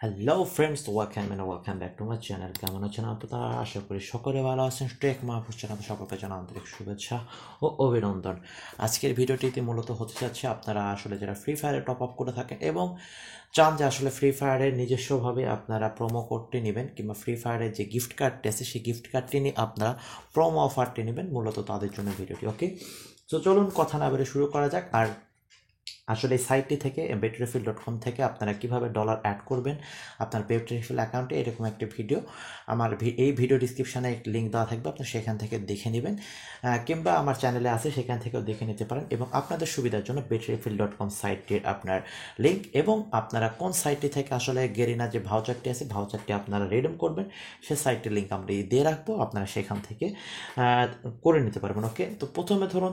Hello friends, welcome back to my channel. কেমন আছেন আপনারা? আশা করি সকলে ভালো আছেন। স্টেক মাহফুজ চ্যানেল সকলকে জানা আন্তরিক শুভেচ্ছা ও অভিনন্দন। আজকের ভিডিওটিতে মূলত হতে যাচ্ছে আপনারা আসলে যারা ফ্রি ফায়ারে টপ আপ করে থাকেন এবং চান যে আসলে ফ্রি ফায়ারের নিজস্বভাবে আপনারা প্রোমো কোডটি নেবেন কিংবা ফ্রি ফায়ারের যে গিফট কার্ডটি আছে সেই গিফট কার্ডটি নিয়ে আপনারা প্রোমো অফারটি নেবেন, মূলত তাদের জন্য ভিডিওটি। ওকে, তো চলুন কথা না বেড়ে শুরু করা যাক। আর আসলে এই সাইটটি থেকে betterrefill.com থেকে আপনারা কিভাবে ডলার অ্যাড করবেন আপনার betterrefill অ্যাকাউন্টে, এরকম একটি ভিডিও আমার এই ভিডিও ডিসক্রিপশানে একটি লিঙ্ক দেওয়া থাকবে, আপনারা সেখান থেকে দেখে নেবেন, কিংবা আমার চ্যানেলে আছে সেখান থেকেও দেখে নিতে পারেন। এবং আপনাদের সুবিধার জন্য betterrefill.com সাইটটির আপনার লিঙ্ক এবং আপনারা কোন সাইটটি থেকে আসলে গেরিনা যে ভাউচারটি আছে ভাউচারটি আপনারা রিডিম করবেন সে সাইটটির লিঙ্ক আমরা দিয়ে রাখবো, আপনারা সেখান থেকে করে নিতে পারবেন। ওকে, তো প্রথমে ধরুন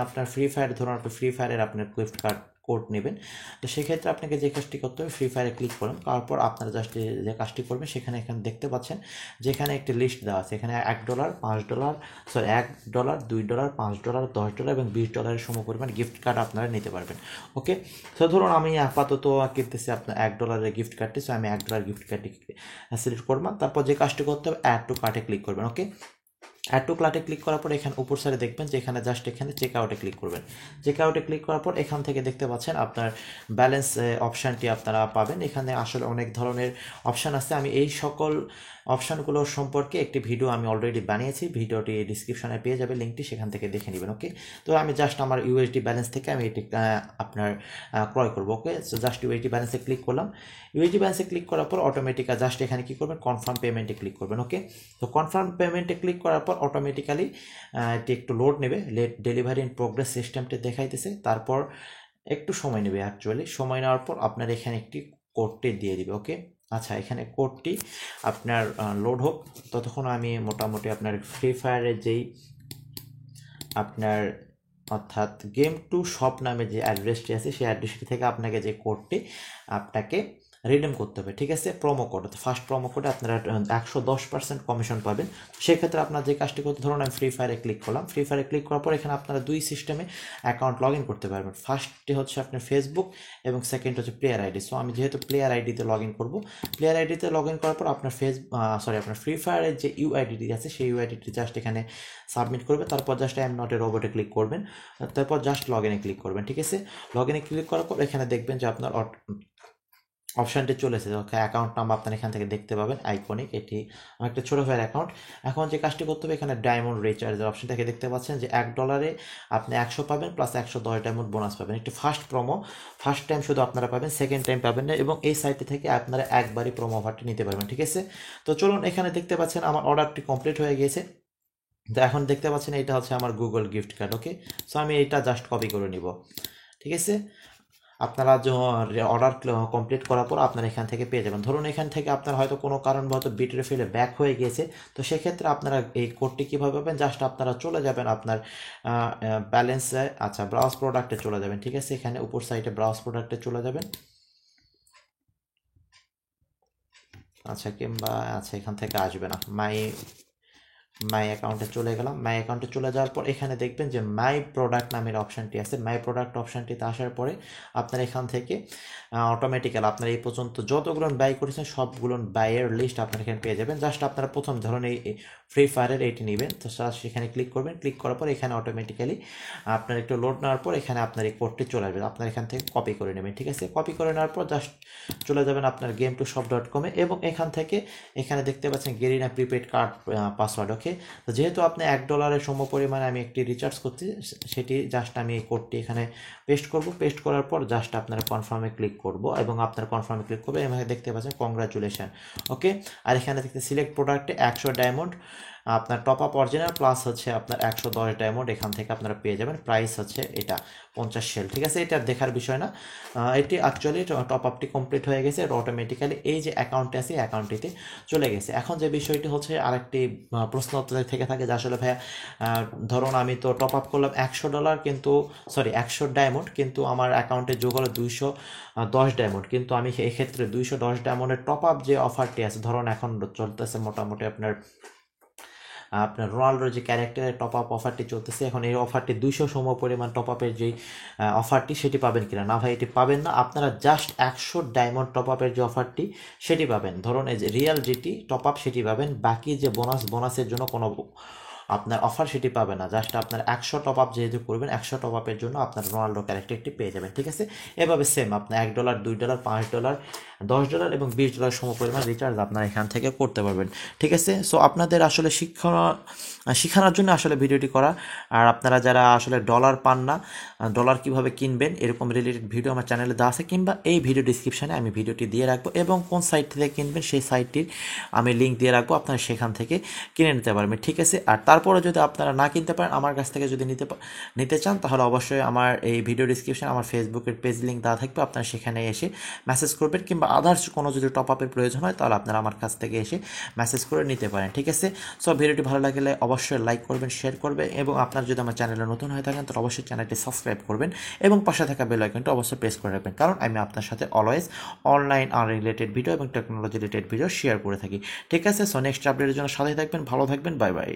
আপনার ফ্রি ফায়ার, ধরুন আপনি ফ্রি ফায়ারের আপনার গিফট কার্ড কোড নেবেন। তো সেক্ষেত্রে আপনাকে যে কাজটি করতে হবে, ফ্রি ফায়ারে ক্লিক করুন, তারপর আপনারা জাস্ট যে কাজটি করবেন এখানে দেখতে পাচ্ছেন যেখানে একটি লিস্ট দেওয়া আছে, এখানে $1, $5, সরি $1, $2, $5, $10 এবং $20 সমপরিমাণ গিফট কার্ড আপনারা নিতে পারবেন। ওকে, তো ধরুন আমি আপাতত কিনতেছি আপনার $1 গিফট কার্ডটি, সো আমি $1 গিফট কার্ডটি সিলেক্ট করবেন। তারপর যে কাজটি করতে হবে, অ্যাড টু কার্টে ক্লিক করবেন। ওকে, অ্যাড টু কার্টে ক্লিক করার পর এখানে উপর সাইডে দেখবেন যে এখানে জাস্ট এখানে চেক আউটে ক্লিক করবেন। চেক আউটে ক্লিক করার পর এখান থেকে দেখতে পাচ্ছেন আপনার ব্যালেন্স অপশানটি আপনারা পাবেন। এখানে আসলে অনেক ধরনের অপশান আছে, আমি এই সকল অপশানগুলো সম্পর্কে একটি ভিডিও আমি অলরেডি বানিয়েছি, ভিডিওটি ডিসক্রিপশনে পেয়ে যাবে লিঙ্কটি, সেখান থেকে দেখে নেবেন। ওকে, তো আমি জাস্ট আমার ইউএসডি ব্যালেন্স থেকে আমি এটি আপনার ক্রয় করবো। ওকে, সো জাস্ট ইউএসডি ব্যালেন্সে ক্লিক করলাম। ইউএসডি ব্যালেন্সে ক্লিক করার পর অটোমেটিক জাস্ট এখানে কী করবেন, কনফার্ম পেমেন্টে ক্লিক করবেন। ওকে, তো কনফার্ম পেমেন্টে ক্লিক করার পর অটোমেটিক্যালি এটি একটু লোড নেবে, লেট ডেলিভারি ইন প্রোগ্রেস সিস্টেমটি দেখাইতেছে, তারপর একটু সময় নেবে। অ্যাকচুয়ালি সময় নেওয়ার পর আপনার এখানে একটি কোডটি দিয়ে দিবে। ওকে, আচ্ছা, এখানে কোডটি আপনার লোড হোক, ততক্ষণ আমি মোটামুটি আপনার ফ্রি ফায়ারের যেই আপনার অর্থাৎ গেম টু শপ নামে যে অ্যাড্রেসটি আছে সেই অ্যাড্রেসটি থেকে আপনাকে যে কোডটি আপনাকে রিডিম করতে হবে, ঠিক আছে, প্রোমো কোড। ফার্স্ট প্রোমো কোডে আপনারা 110% কমিশন পাবেন। সেক্ষেত্রে আপনার যে কাজটি করতে, ধরুন আমি ফ্রি ফায়ারে ক্লিক করলাম, ফ্রি ফায়ারে ক্লিক করার পর এখানে আপনারা দুই সিস্টেমে অ্যাকাউন্ট লগ ইন করতে পারবেন। ফার্স্টটি হচ্ছে আপনার ফেসবুক এবং সেকেন্ড হচ্ছে প্লেয়ার আইডি। সো আমি যেহেতু প্লেয়ার আইডিতে লগ ইন করবো, প্লেয়ার আইডিতে লগ ইন করার পর আপনার আপনার ফ্রি ফায়ারের যে ইউআইডিটি আছে সেই ইউআইডিটি জাস্ট এখানে সাবমিট করবে, তারপর just I am not a রোবটে ক্লিক করবেন, তারপর জাস্ট লগ ইনে ক্লিক করবেন। ঠিক আছে, লগ ইনে ক্লিক করার পর এখানে দেখবেন যে আপনার অপশানটি চলে এসেছে। ওকে, অ্যাকাউন্ট নাম্বার আপনার এখান থেকে দেখতে পাবেন, আইকনিক, এটি একটা ছোটো ফায়ার অ্যাকাউন্ট। এখন যে কাজটি করতে হবে, এখানে ডায়মন্ড রিচার্জের অপশানটাকে দেখতে পাচ্ছেন যে $1 আপনি 100 পাবেন প্লাস 110 ডায়মন্ড বোনাস পাবেন। একটি ফার্স্ট প্রোমো, ফার্স্ট টাইম শুধু আপনারা পাবেন, সেকেন্ড টাইম পাবেন না, এবং এই সাইটটি থেকে আপনারা একবারই প্রোমো অফারটি নিতে পারবেন। ঠিক আছে, তো চলুন, এখানে দেখতে পাচ্ছেন আমার অর্ডারটি কমপ্লিট হয়ে গিয়েছে। তো এখন দেখতে পাচ্ছেন এটা হচ্ছে আমার গুগল গিফট কার্ড। ওকে, সো আমি এটা জাস্ট কপি করে নিব। ঠিক আছে, আপনারা অর্ডার কমপ্লিট করার পর আপনারা এখান থেকে পেয়ে যাবেন। ধরুন এখান থেকে আপনার হয়তো কোনো কারণবশত betterrefill ব্যাক হয়ে গিয়েছে, তো সেক্ষেত্রে আপনারা এই কোডটি কীভাবে পাবেন, জাস্ট আপনারা চলে যাবেন আপনার ব্যালেন্সে, আচ্ছা ব্রাউজ প্রোডাক্টে চলে যাবেন। ঠিক আছে, এখানে উপর সাইডে ব্রাউজ প্রোডাক্টে চলে যাবেন। আচ্ছা, কিংবা আচ্ছা এখান থেকে আসবে না, মাই অ্যাকাউন্টে চলে গেলাম। মাই অ্যাকাউন্টে চলে যাওয়ার পর এখানে দেখবেন যে মাই প্রোডাক্ট নামের অপশানটি আছে। মাই প্রোডাক্ট অপশানটিতে আসার পরে আপনার এখান থেকে অটোমেটিক্যাল আপনার এই পর্যন্ত যতগুলো বাই করেছেন সবগুলো বাইয়ের লিস্ট আপনার এখানে পেয়ে যাবেন। জাস্ট আপনারা প্রথম ধরুন এই ফ্রি ফায়ারের এইটি নেবেন, তো সেখানে ক্লিক করবেন। ক্লিক করার পর এখানে অটোমেটিক্যালি আপনার একটু লোড নেওয়ার পর এখানে আপনার এই কোডটি চলে আসবে, আপনার এখান থেকে কপি করে নেবেন। ঠিক আছে, কপি করে নেওয়ার পর জাস্ট চলে যাবেন আপনার game2shop.com-এ এবং এখান থেকে এখানে দেখতে পাচ্ছেন গেরিনা প্রিপেড কার্ড পাসওয়ার্ড। ওকে, তো যেহেতু আপনি $1 সমপরিমাণে আমি একটি রিচার্জ করছি, সেটি জাস্ট আমি এই কোডটি এখানে পেস্ট করব। পেস্ট করার পর জাস্ট আপনারা কনফার্মে ক্লিক করব এবং আপনার কনফার্মে ক্লিক করবে, এখানে দেখতে পাচ্ছেন কংগ্রাচুলেশন। ওকে, আর এখানে দেখতে সিলেক্ট প্রোডাক্টে 100 ডায়মন্ড আপনার টপ আপ অরিজিনাল প্লাস হচ্ছে আপনার 110 ডায়মন্ড এখান থেকে আপনারা পেয়ে যাবেন। প্রাইস হচ্ছে এটা 50 শেল। ঠিক আছে, এটা দেখার বিষয় না, এটি অ্যাকচুয়ালি টপ আপটি কমপ্লিট হয়ে গেছে, এটা অটোমেটিক্যালি এই যে অ্যাকাউন্টে আছে অ্যাকাউন্টটিতে চলে গেছে। এখন যে বিষয়টি হচ্ছে আরেকটি প্রশ্ন থেকে থাকে যে আসলে ভাইয়া ধরুন আমি তো টপ আপ করলাম $100 কিন্তু সরি 100 ডায়মন্ড, কিন্তু আমার অ্যাকাউন্টে যোগ হলো 210 ডায়মন্ড, কিন্তু আমি এক্ষেত্রে 210 ডায়মন্ডের টপ আপ যে অফারটি আছে, ধরুন এখন চলতেছে মোটামুটি আপনার আপনার রোনাল্ডোর যে ক্যারেক্টারের টপ আপ অফারটি চলতেছে এখন, এই অফারটি 200 পরিমাণ টপ আপের যেই অফারটি সেটি পাবেন কিনা? না ভাই, এটি পাবেন না। আপনারা জাস্ট 100 ডায়মন্ড টপ আপের যে অফারটি সেটি পাবেন। ধরুন এই যে রিয়াল যেটি টপ আপ সেটি পাবেন, বাকি যে বোনাসের জন্য কোনো আপনার অফার সেটি পাবে না। জাস্ট আপনার 100 টপ আপ যেহেতু করবেন, 100 টপ আপের জন্য আপনার রোনাল্ডো ক্যারেক্টারটি পেয়ে যাবেন, ঠিক আছে? এভাবে সেম আপনার $1, $2, $5, $10 এবং $20 পরিমাণ রিচার্জ আপনারা এখান থেকে করতে পারবেন, ঠিক আছে? সো আপনাদের আসলে শেখানোর জন্য আসলে ভিডিওটি করা। আর আপনারা যারা আসলে ডলার পান না, ডলার কীভাবে কিনবেন এরকম রিলেটেড ভিডিও আমার চ্যানেলে দেওয়া আছে, কিংবা এই ভিডিও ডিসক্রিপশানে আমি ভিডিওটি দিয়ে রাখবো, এবং কোন সাইট থেকে কিনবেন সেই সাইটটির আমি লিঙ্ক দিয়ে রাখবো, আপনারা সেখান থেকে কিনে নিতে পারবেন, ঠিক আছে? আর তারপরে যদি আপনারা না কিনতে পারেন, আমার কাছ থেকে যদি নিতে চান, তাহলে অবশ্যই আমার এই ভিডিও ডিসক্রিপশানে আমার ফেসবুকের পেজ লিঙ্ক দেওয়া থাকবে, আপনারা সেখানে এসে মেসেজ করবেন, কিংবা আদার্স কোনো যদি টপ আপের প্রয়োজন হয় তাহলে আপনারা আমার কাছ থেকে এসে মেসেজ করে নিতে পারেন, ঠিক আছে? সো ভিডিওটি ভালো লাগলে অবশ্যই লাইক করবেন, শেয়ার করবেন, এবং আপনারা যদি আমার চ্যানেলে নতুন হয়ে থাকেন তাহলে অবশ্যই চ্যানেলটি সাবস্ক্রাইব করবেন এবং পাশে থাকা বেল আইকনটা অবশ্যই প্রেস করে রাখবেন, কারণ আমি আপনার সাথে অলওয়েজ অনলাইন রিলেটেড ভিডিও এবং টেকনোলজি রিলেটেড ভিডিও শেয়ার করে থাকি, ঠিক আছে? সো নেক্সট আপডেটের জন্য সাথে থাকবেন, ভালো থাকবেন, বাই বাই।